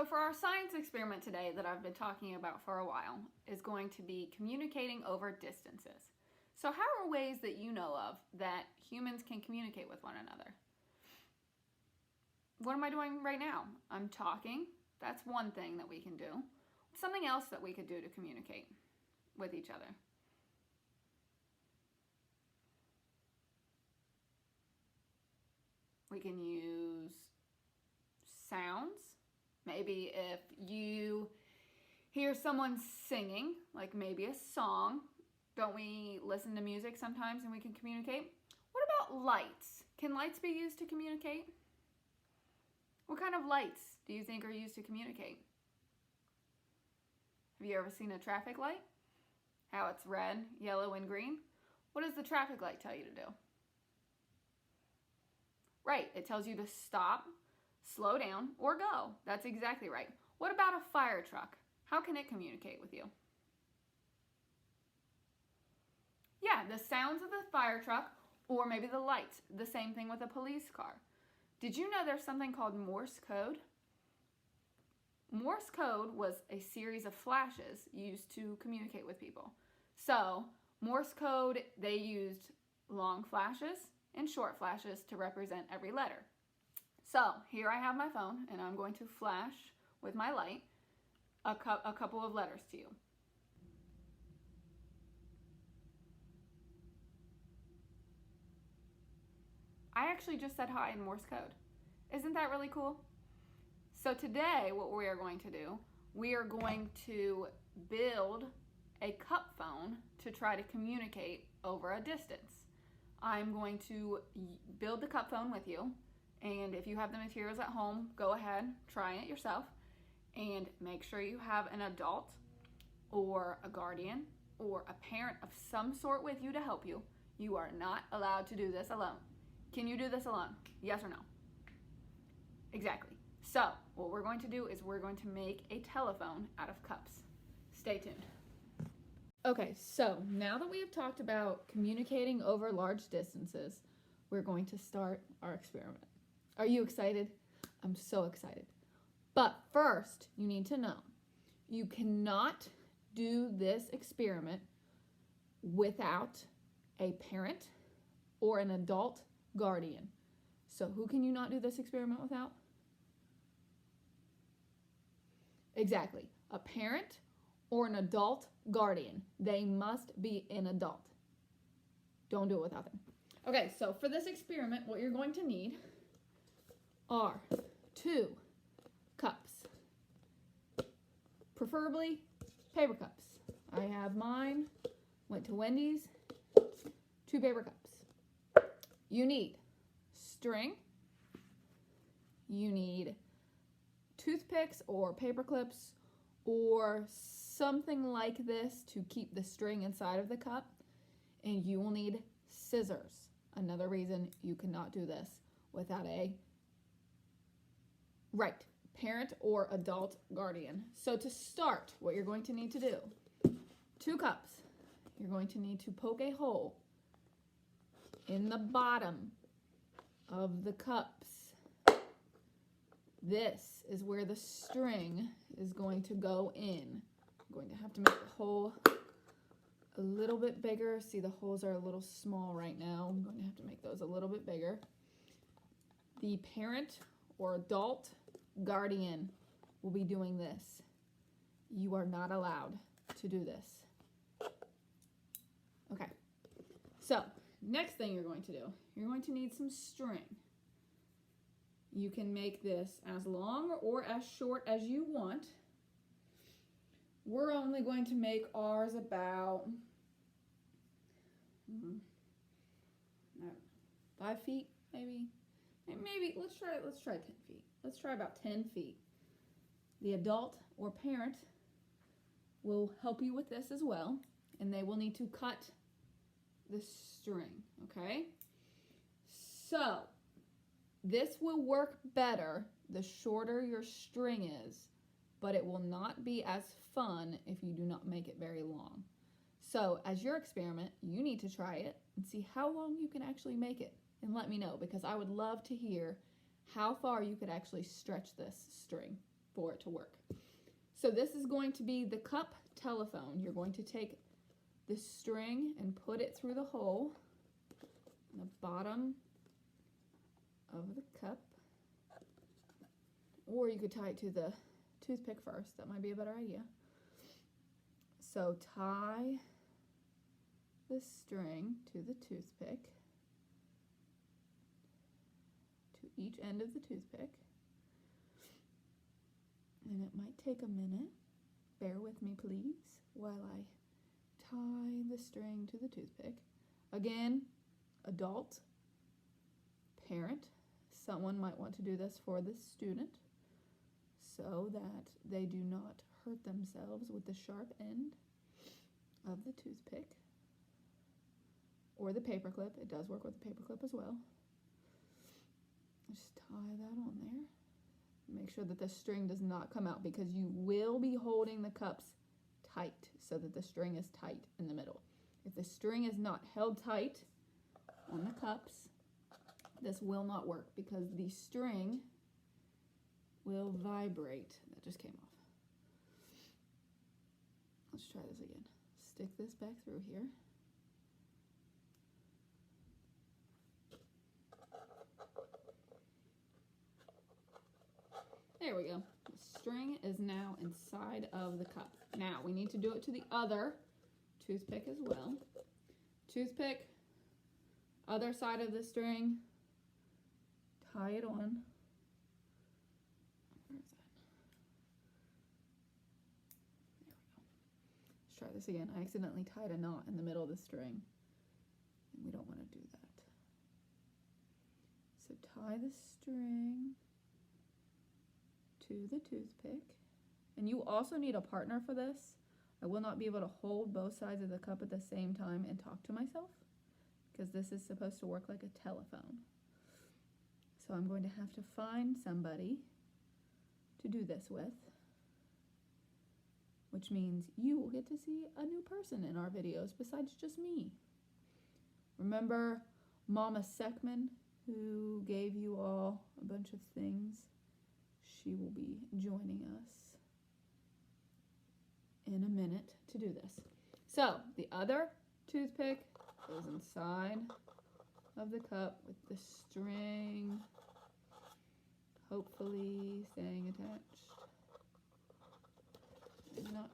So for our science experiment today that I've been talking about for a while is going to be communicating over distances. So how are ways that you know of that humans can communicate with one another? What am I doing right now? I'm talking. That's one thing that we can do. Something else that we could do to communicate with each other. We can use sounds. Maybe if you hear someone singing, like maybe a song, don't we listen to music sometimes and we can communicate? What about lights? Can lights be used to communicate? What kind of lights do you think are used to communicate? Have you ever seen a traffic light? How it's red, yellow, and green? What does the traffic light tell you to do? Right, it tells you to stop, slow down, or go. That's exactly right. What about a fire truck? How can it communicate with you? Yeah, the sounds of the fire truck, or maybe the lights. The same thing with a police car. Did you know there's something called Morse code? Morse code was a series of flashes used to communicate with people. So, Morse code, they used long flashes and short flashes to represent every letter. So, here I have my phone, and I'm going to flash with my light a couple of letters to you. I actually just said hi in Morse code. Isn't that really cool? So today, what we are going to do, we are going to build a cup phone to try to communicate over a distance. I'm going to build the cup phone with you, and if you have the materials at home, go ahead, try it yourself, and make sure you have an adult or a guardian or a parent of some sort with you to help you. You are not allowed to do this alone. Can you do this alone? Yes or no? Exactly. So, what we're going to do is we're going to make a telephone out of cups. Stay tuned. Okay, so now that we have talked about communicating over large distances, we're going to start our experiment. Are you excited? I'm so excited. But first, you need to know, you cannot do this experiment without a parent or an adult guardian. So who can you not do this experiment without? Exactly, a parent or an adult guardian. They must be an adult. Don't do it without them. Okay, so for this experiment, what you're going to need are 2 cups, preferably paper cups. I have mine, went to Wendy's, 2 paper cups. You need string, you need toothpicks or paper clips or something like this to keep the string inside of the cup, and you will need scissors. Another reason you cannot do this without a parent or adult guardian. So to start, what you're going to need to do, 2 cups, you're going to need to poke a hole in the bottom of the cups. This is where the string is going to go in. I'm going to have to make the hole a little bit bigger. See, the holes are a little small right now. I'm going to have to make those a little bit bigger. The parent or adult guardian will be doing this. You are not allowed to do this. Okay, so next thing you're going to do, you're going to need some string. You can make this as long or as short as you want. We're only going to make ours about 5 feet, maybe. Maybe let's try 10 feet. Let's try about 10 feet. The adult or parent will help you with this as well, and they will need to cut the string, okay? So, this will work better the shorter your string is, but it will not be as fun if you do not make it very long. So, as your experiment, you need to try it and see how long you can actually make it, and let me know, because I would love to hear how far you could actually stretch this string for for it to work. So this is going to be the cup telephone. You're going to take the string and put it through the hole in the bottom of the cup. Or you could tie it to the toothpick first. That might be a better idea. So tie the string to the toothpick, to each end of the toothpick. And it might take a minute. Bear with me, please, while I tie the string to the toothpick. Again, adult, parent, someone might want to do this for the student so that they do not hurt themselves with the sharp end of the toothpick or the paperclip. It does work with the paperclip as well. Just tie that on there. Make sure that the string does not come out because you will be holding the cups tight so that the string is tight in the middle. If the string is not held tight on the cups, this will not work because the string will vibrate. That just came off. Let's try this again. Stick this back through here. There we go. The string is now inside of the cup. Now we need to do it to the other toothpick as well. Toothpick, other side of the string, tie it on. Where is that? There we go. Let's try this again. I accidentally tied a knot in the middle of the string, and we don't want to do that. So tie the string to the toothpick, and you also need a partner for this. I will not be able to hold both sides of the cup at the same time and talk to myself because this is supposed to work like a telephone. So I'm going to have to find somebody to do this with, which means you will get to see a new person in our videos besides just me. Remember Mama Seckman, who gave you all a bunch of things? She will be joining us in a minute to do this. So the other toothpick goes inside of the cup with the string hopefully staying attached. Maybe not.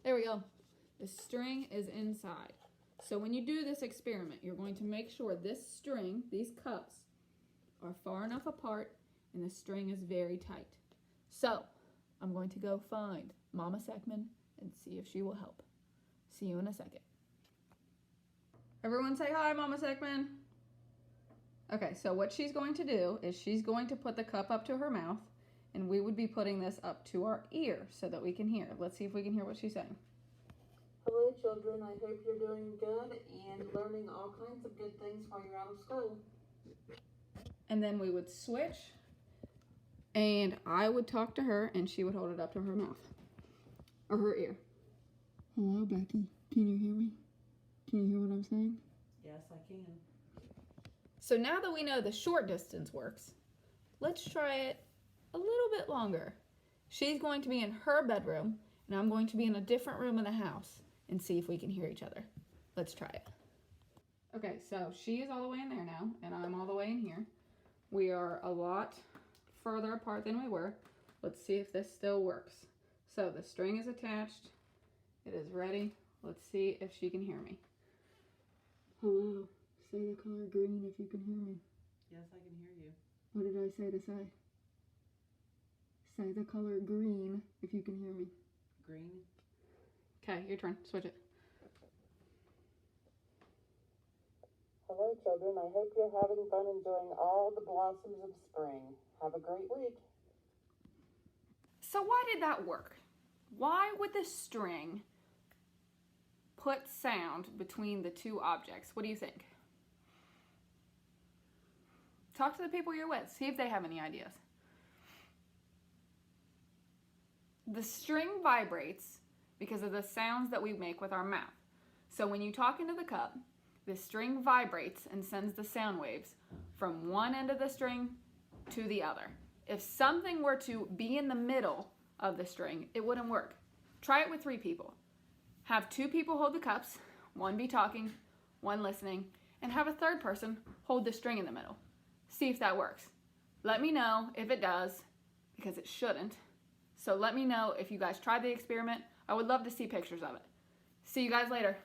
There we go. The string is inside. So when you do this experiment, you're going to make sure this string, these cups, are far enough apart and the string is very tight. So I'm going to go find Mama Seckman and see if she will help. See you in a second. Everyone say hi, Mama Seckman. Okay, so what she's going to do is she's going to put the cup up to her mouth, and we would be putting this up to our ear so that we can hear. Let's see if we can hear what she's saying. Hello children, I hope you're doing good and learning all kinds of good things while you're out of school. And then we would switch, and I would talk to her, and she would hold it up to her mouth, or her ear. Hello, Becky. Can you hear me? Can you hear what I'm saying? Yes, I can. So now that we know the short distance works, let's try it a little bit longer. She's going to be in her bedroom, and I'm going to be in a different room in the house and see if we can hear each other. Let's try it. Okay, so she is all the way in there now, and I'm all the way in here. We are a lot further apart than we were. Let's see if this still works. So the string is attached. It is ready. Let's see if she can hear me. Hello. Say the color green if you can hear me. Yes, I can hear you. What did I say to say? Say the color green if you can hear me. Green. Okay, your turn. Switch it. Hello children, I hope you're having fun enjoying all the blossoms of spring. Have a great week. So why did that work? Why would the string put sound between the two objects? What do you think? Talk to the people you're with. See if they have any ideas. The string vibrates because of the sounds that we make with our mouth. So when you talk into the cup, the string vibrates and sends the sound waves from one end of the string to the other. if something were to be in the middle of the string, it wouldn't work. Try it with 3 people. Have 2 people hold the cups, 1 be talking, 1 listening, and have a 3rd person hold the string in the middle. See if that works. Let me know if it does, because it shouldn't. So let me know if you guys tried the experiment. I would love to see pictures of it. See you guys later.